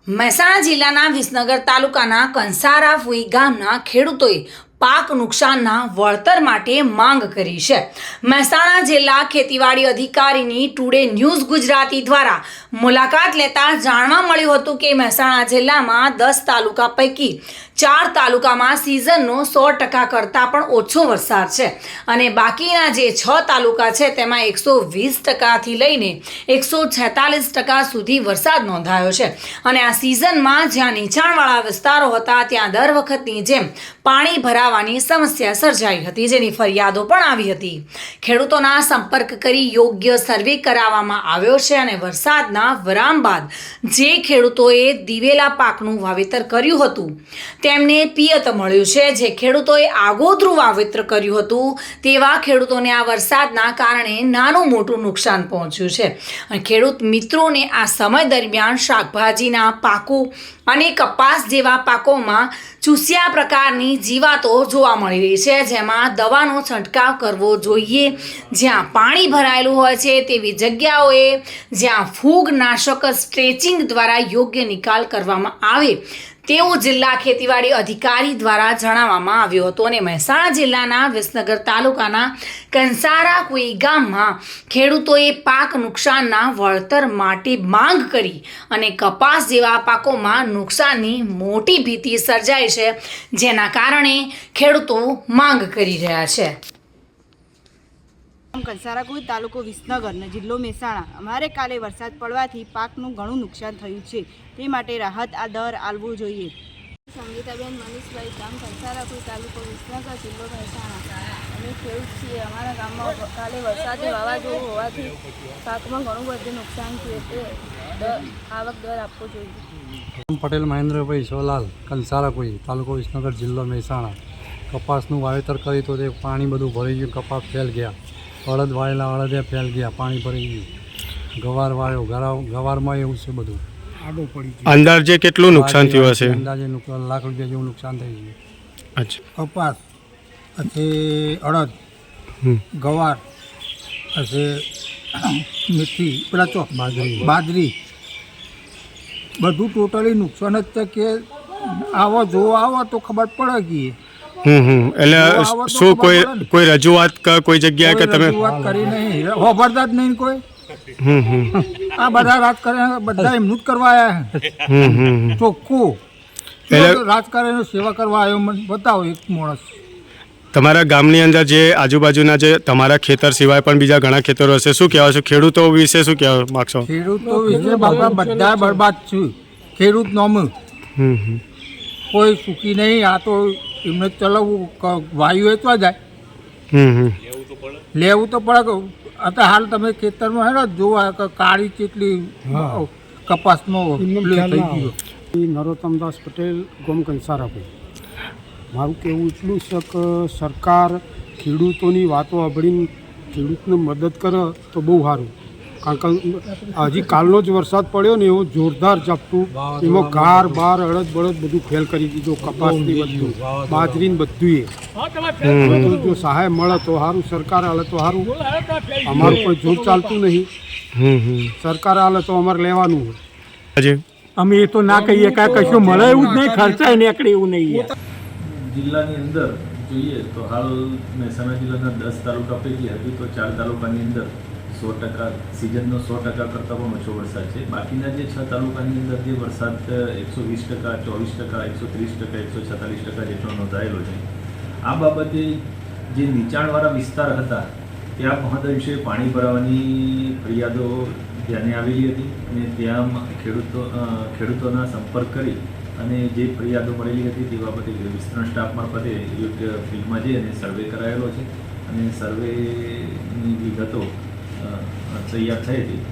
મહેસાણા જિલ્લાના વિસનગર તાલુકાના કંસારા ફુઈ ગામના ખેડૂતોએ પાક નુકસાનના વળતર માટે માંગ કરી છે। મહેસાણા જિલ્લા ખેતીવાડી અધિકારીની ટુડે ન્યૂઝ ગુજરાતી દ્વારા મુલાકાત લેતા જાણવા મળ્યું હતું કે મહેસાણા જિલ્લામાં 10 તાલુકા પૈકી 4 તાલુકામાં સિઝનનો 100% કરતાં પણ ઓછો વરસાદ છે અને બાકીના જે 6 તાલુકા છે તેમાં 120%થી લઈને 146% સુધી વરસાદ નોંધાયો છે અને આ સિઝનમાં જ્યાં નીચાણવાળા વિસ્તારો હતા ત્યાં દર વખતની જેમ પાણી ભરાવાની સમસ્યા સર્જાઈ હતી, જેની ફરિયાદો પણ આવી હતી। ખેડૂતોના સંપર્ક કરી યોગ્ય સર્વે કરાવવામાં આવ્યો છે અને વરસાદના વિરામ બાદ જે ખેડૂતોએ દિવેલા પાકનું વાવેતર કર્યું હતું તેમને પિયત મળ્યું છે। જે ખેડૂતોએ આગોતરું વાવેતર કર્યું હતું તેવા ખેડૂતોને આ વરસાદના કારણે નાનું મોટું નુકસાન પહોંચ્યું છે અને ખેડૂત મિત્રોને આ સમય દરમિયાન શાકભાજીના પાકો અને કપાસ જેવા પાકોમાં ચૂસ્યા પ્રકારની જીવાતો જોવા મળી રહી છે, જેમાં દવાનો છંટકાવ કરવો જોઈએ। જ્યાં પાણી ભરાયેલું હોય છે તેવી જગ્યાઓએ જ્યાં ફૂગનાશક સ્ટ્રેચિંગ દ્વારા યોગ્ય નિકાલ કરવામાં આવે તેવું જિલ્લા ખેતીવાડી અધિકારી દ્વારા જણાવવામાં આવ્યું હતું અને મહેસાણા જિલ્લાના વિસનગર તાલુકાના કંસારા કુઈ ગામમાં ખેડૂતોએ પાક નુકસાનના વળતર માટે માંગ કરી અને કપાસ જેવા પાકોમાં નુકસાનની મોટી ભીતિ સર્જાઈ છે, જેના કારણે ખેડૂતો માંગ કરી રહ્યા છે। કંસારા કુઈ તાલુકો વિસનગર ને જિલ્લો મહેસાણા અમારે કાલે વરસાદ પડવાથી પાકનું ઘણું નુકસાન થયું છે, તે માટે રાહત આદર આલવું જોઈએ। સંગીતાબેન મનીષભાઈ, ગામ કંસારા કુઈ તાલુકો વિસનગર જિલ્લો મહેસાણા। અમે ખેડૂત છીએ। અમારા ગામમાં કાલે વરસાદે વાવાઝોડું હોવાથી પાકમાં ઘણું બધું નુકસાન થયું, તે આવક દર આપવો જોઈએ। પટેલ મહેન્દ્રભાઈ સોલાલ, કંસારા કુઈ તાલુકો વિસનગર જિલ્લો મહેસાણા। કપાસનું વાવેતર કર્યું તો તે પાણી બધું ભરી ગયું, કપાસ ફેલ ગયા। અડદ વાળેલા અડદે ફેલ ગયા, પાણી ભરી ગયું। ગવાર વાળ્યો, ગવારમાં એવું છે બધું આડો પડી ગયો। અંદાજે કેટલું નુકસાન થયું હશે? અંદાજે લાખ રૂપિયા જેવું નુકસાન થઈ ગયું। અચ્છા, કપાસ પછી અડદ, ગવાર પછી મેથી, પેલા બાજરી બધું ટોટલી નુકસાન જ છે કે આવો જોવા આવો તો ખબર પડે ગઈ। એટલે શું કોઈ રજૂઆત કોઈ જગ્યાએ કે તમે રજૂઆત કરી નહીં, હોભરતા જ નહીં કોઈ। આ બધા રાજકારણ બધા એમનું જ કરવા આવ્યા, ચોખ્ખું રાજકારણ સેવા કરવા આવ્યો। મને બતાવો એક માણસ તમારા ગામની અંદર જે આજુબાજુના જે તમારા ખેતર સિવાય પણ બીજા ઘણા ખેતરો હશે, શું કહેવા છો? ખેડૂતો વિશે શું કહેવા માગશો? ખેડૂતો વિશે બાપા બધા બરબાદ છું। ખેડૂત નોમ કોઈ સુખી નહીં। આ તો એમને ચલાવવું, વાયુ વેચવા જાય, લેવું તો પડે। અત્યારે હાલ તમે ખેતરમાં હેડો જોવા કાળી ચેટલી કપાસનો થઈ ગયો। નરોત્તમદાસ પટેલ, ગોમ કંસારા કુઈ। મારું કહેવું એટલું છે કે સરકાર ખેડૂતોની વાતો સાંભળીને ખેડૂતને મદદ કરે તો બહુ સારું, કારણ કે હજી કાલનો જ વરસાદ પડ્યો ને એવો જોરદાર ઝાપટું, એમાં ગાર બાર અડદ બળદ બધું ફેલ કરી દીધું, કપાસની બધું, બાજરીને બધું જો સહાય મળે તો સારું, સરકાર હાલે તો સારું। અમારું કોઈ જોર ચાલતું નહીં, સરકાર હાલે તો અમારે લેવાનું હોય। અમે એ તો ના કહીએ કાંઈ કશું મળે એવું જ નહીં, ખર્ચાય નીકળે એવું નહીં। જિલ્લાની અંદર જોઈએ તો હાલ મહેસાણા જિલ્લાના 10 તાલુકા પૈકી હજુ તો 4 તાલુકાની અંદર 100% સિઝનનો 100% કરતાં પણ ઓછો વરસાદ છે। બાકીના જે 6 તાલુકાની અંદર જે વરસાદ 120%, 24%, 130%, 146% જેટલો નોંધાયેલો છે। આ બાબતે જે નીચાણવાળા વિસ્તાર હતા ત્યાં મહદઅંશે પાણી ભરાવાની ફરિયાદો ધ્યાને આવેલી હતી અને ત્યાં ખેડૂતોના સંપર્ક કરી અને જે ફરિયાદો મળેલી હતી તે બાબતે વિસ્તરણ સ્ટાફ મારફતે યોગ્ય ફિલ્ડમાં જઈ અને સર્વે કરાયેલો છે અને સર્વેની વિગતો તૈયાર થઈ હતી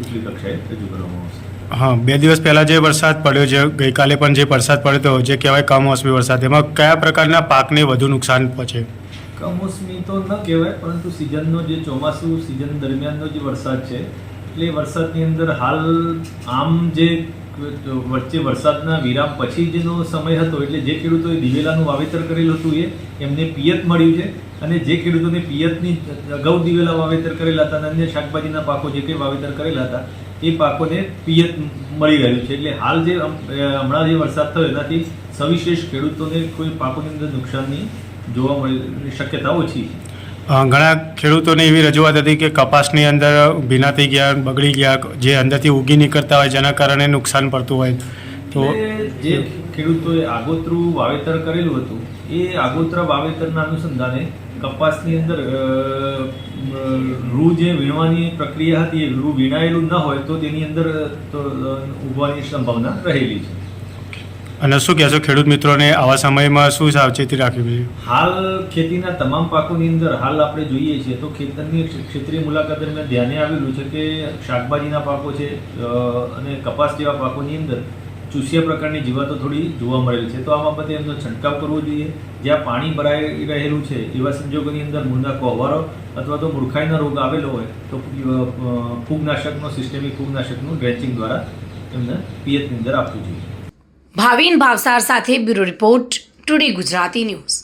ઉપલી કક્ષાએ રજૂ કરવામાં આવશે। હા, 2 દિવસ પહેલાં જે વરસાદ પડ્યો છે, ગઈકાલે પણ જે વરસાદ પડ્યો હતો, જે કહેવાય કમોસમી વરસાદ, એમાં કયા પ્રકારના પાકને વધુ નુકસાન પહોંચે? કમોસમી તો ન કહેવાય, પરંતુ સિઝનનો જે ચોમાસું સિઝન દરમિયાનનો જે વરસાદ છે એટલે વરસાદની અંદર હાલ આમ જે વચ્ચે વરસાદના વિરામ પછી જેનો સમય હતો એટલે જે ખેડૂતોએ દિવેલાનું વાવેતર કરેલું હતું એમને પિયત મળ્યું છે અને જે ખેડૂતોને પિયતની અગાઉ દિવેલા વાવેતર કરેલા હતા અને અન્ય શાકભાજીના પાકો જે કંઈ વાવેતર કરેલા હતા એ પાકોને પિયત મળી રહ્યું છે. એટલે હાલ જે હમણાં જે વરસાદ થયો એનાથી સવિશેષ ખેડૂતોને કોઈ પાકોની અંદર નુકસાનની જોવા મળવાની શક્યતા ઓછી છે. ઘણા ખેડૂતોને એવી રજૂઆત હતી કે કપાસની અંદર ભીના થઈ ગયા, બગડી ગયા, જે અંદરથી ઉગી નીકળતા હોય જેના કારણે નુકસાન પડતું હોય. તો એટલે જે ખેડૂતોએ આગોતરું વાવેતર કરેલું હતું એ આગોતરા વાવેતરના અનુસંધાને કપાસની અંદર રૂ જે વીણવાની પ્રક્રિયા હતી એ રૂ વીણાયેલું ન હોય તો તેની અંદર તો ઉગવાની સંભાવના રહેલી છે. અને શું કહેશો ખેડૂત મિત્રોને આવા સમયમાં શું સાવચેતી રાખવી જોઈએ? હાલ ખેતીના તમામ પાકોની અંદર હાલ આપણે જોઈએ છીએ તો ખેતરની ક્ષેત્રીય મુલાકાત દરમિયાન ધ્યાને આવેલું છે કે શાકભાજીના પાકો છે અને કપાસ જેવા પાકોની અંદર ચૂસિયા પ્રકારની જીવાતો થોડી જોવા મળેલી છે. તો આ બાબતે એમનો છંટકાવ કરવો જોઈએ. જ્યાં પાણી ભરાઈ રહેલું છે એવા સંજોગોની અંદર મૂળના કોહવારો અથવા તો મૂળખાઈનો રોગ આવેલો હોય તો ફૂગનાશકનો સિસ્ટેમિક ફૂગનાશકનું ડ્રેચિંગ દ્વારા એમને પિયતની અંદર આપવું જોઈએ. ભાવિન ભાવસાર સાથે bureau report, today Gujarati news.